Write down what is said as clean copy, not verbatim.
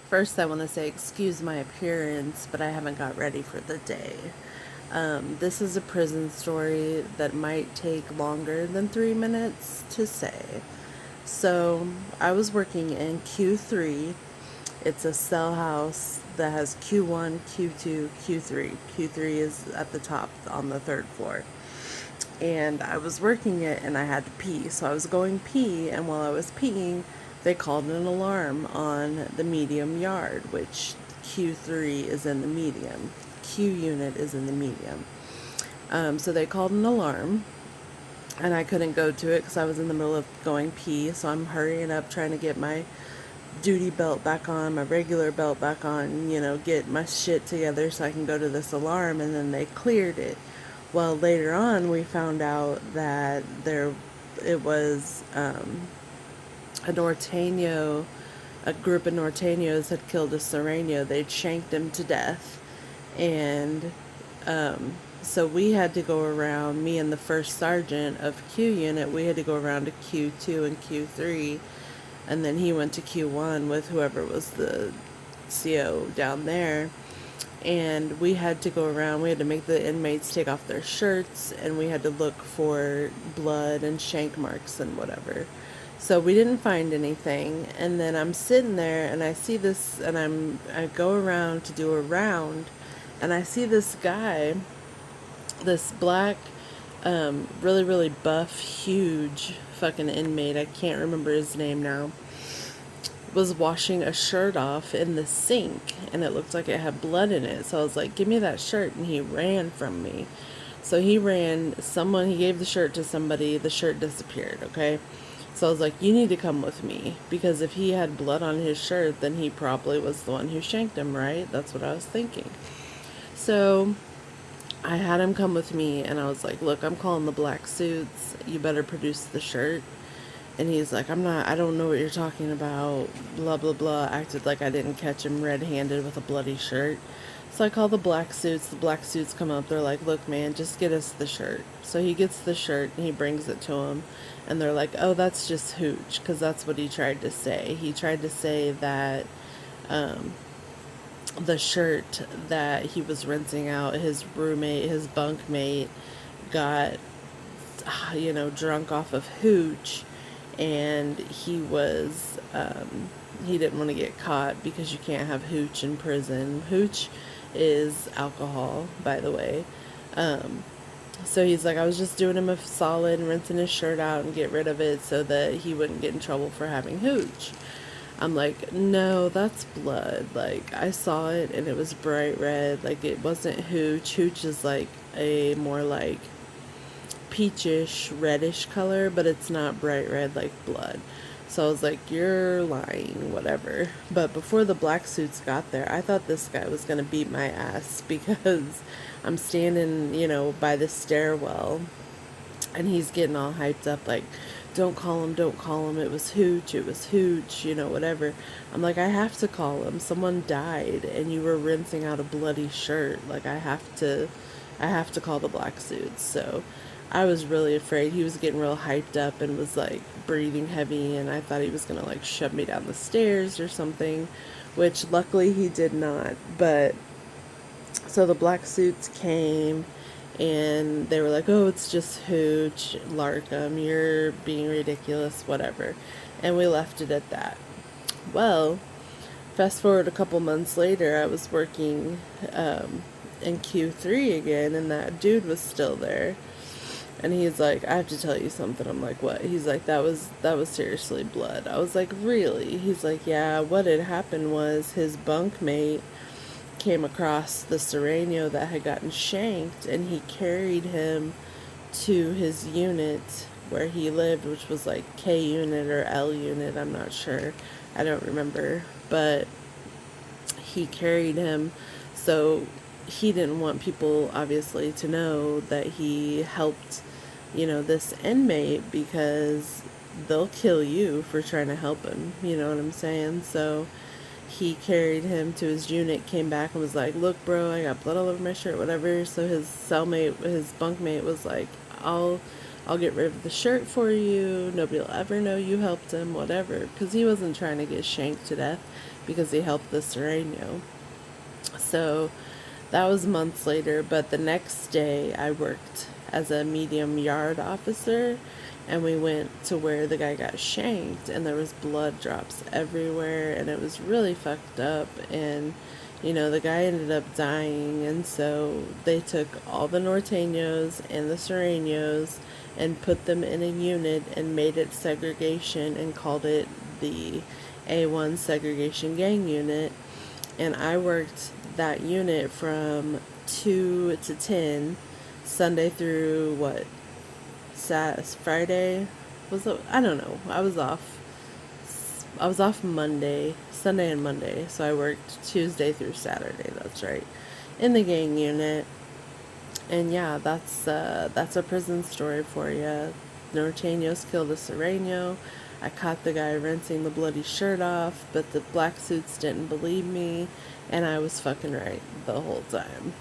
First, I want to say excuse my appearance, but I haven't got ready for the day. This is a prison story that might take longer than 3 minutes to say. So, I was working in Q3. It's a cell house that has Q1, Q2, Q3. Q3 is at the top on the third floor. And I was working it and I had to pee. So I was going pee, and while I was peeing, they called an alarm on the medium yard, which Q3 is in the medium. Q unit is in the medium. So they called an alarm, and I couldn't go to it because I was in the middle of going pee. So I'm hurrying up, trying to get my duty belt back on, my regular belt back on, get my shit together so I can go to this alarm. And then they cleared it. Well, later on, we found out that it was a Norteño, a group of Norteños had killed a Sereno. They'd shanked him to death. And so we had to go around, me and the first sergeant of Q unit, we had to go around to Q2 and Q3. And then he went to Q1 with whoever was the CO down there. And we had to go around, we had to make the inmates take off their shirts, and we had to look for blood and shank marks and whatever. So we didn't find anything. And then I'm sitting there and I see this, and I go around to do a round, and I see this guy, this black, really, really buff, huge fucking inmate. I can't remember his name now. Was washing a shirt off in the sink, and it looked like it had blood in it. So I was like, give me that shirt. And he ran from me. So he gave the shirt to somebody, the shirt disappeared, okay? So I was like, you need to come with me, because if he had blood on his shirt, then he probably was the one who shanked him, right? That's what I was thinking. So I had him come with me, and I was like, look, I'm calling the black suits. You better produce the shirt. And he's like, I don't know what you're talking about, blah, blah, blah. Acted like I didn't catch him red-handed with a bloody shirt. So I call the black suits. The black suits come up. They're like, look, man, just get us the shirt. So he gets the shirt, and he brings it to him. And they're like, oh, that's just hooch, because that's what he tried to say. He tried to say that the shirt that he was rinsing out, his roommate, his bunkmate, got, drunk off of hooch, and he didn't want to get caught because you can't have hooch in prison. Hooch is alcohol, by the way. So he's like, I was just doing him a solid, rinsing his shirt out and get rid of it so that he wouldn't get in trouble for having hooch. I'm like, no, that's blood. Like, I saw it and it was bright red. Like, it wasn't hooch. Hooch is like a more like peachish, reddish color, but it's not bright red like blood. So I was like, you're lying, whatever. But before the black suits got there, I thought this guy was going to beat my ass because I'm standing, by the stairwell, and he's getting all hyped up like, don't call him, it was hooch, whatever. I'm like, I have to call him. Someone died and you were rinsing out a bloody shirt. Like, I have to call the black suits. So I was really afraid. He was getting real hyped up and was like breathing heavy, and I thought he was gonna like shove me down the stairs or something, which luckily he did not. But so the black suits came, and they were like, oh, it's just hooch, Larkham, you're being ridiculous, whatever. And we left it at that. Well, fast forward a couple months later, I was working in Q3 again, and that dude was still there. And he's like, I have to tell you something. I'm like, what? He's like, that was seriously blood. I was like, really? He's like, yeah, what had happened was his bunkmate came across the Sereno that had gotten shanked, and he carried him to his unit where he lived, which was like K unit or L unit, I'm not sure. I don't remember. But he carried him, so he didn't want people obviously to know that he helped, this inmate, because they'll kill you for trying to help him, you know what I'm saying? So he carried him to his unit, came back and was like, look, bro, I got blood all over my shirt, whatever. So his bunkmate was like, I'll get rid of the shirt for you. Nobody will ever know you helped him, whatever. Because he wasn't trying to get shanked to death. because he helped the Sereno. So that was months later, but the next day I worked as a medium yard officer, and we went to where the guy got shanked, and there was blood drops everywhere, and it was really fucked up. And the guy ended up dying, and so they took all the Norteños and the Sureños and put them in a unit and made it segregation and called it the A1 segregation gang unit. And I worked that unit from 2 to 10, Sunday through Friday? Was it? I don't know. I was off Monday, Sunday and Monday, so I worked Tuesday through Saturday, that's right, in the gang unit. And yeah, that's a prison story for you. Norteños killed a Sereno. I caught the guy rinsing the bloody shirt off, but the black suits didn't believe me, and I was fucking right the whole time.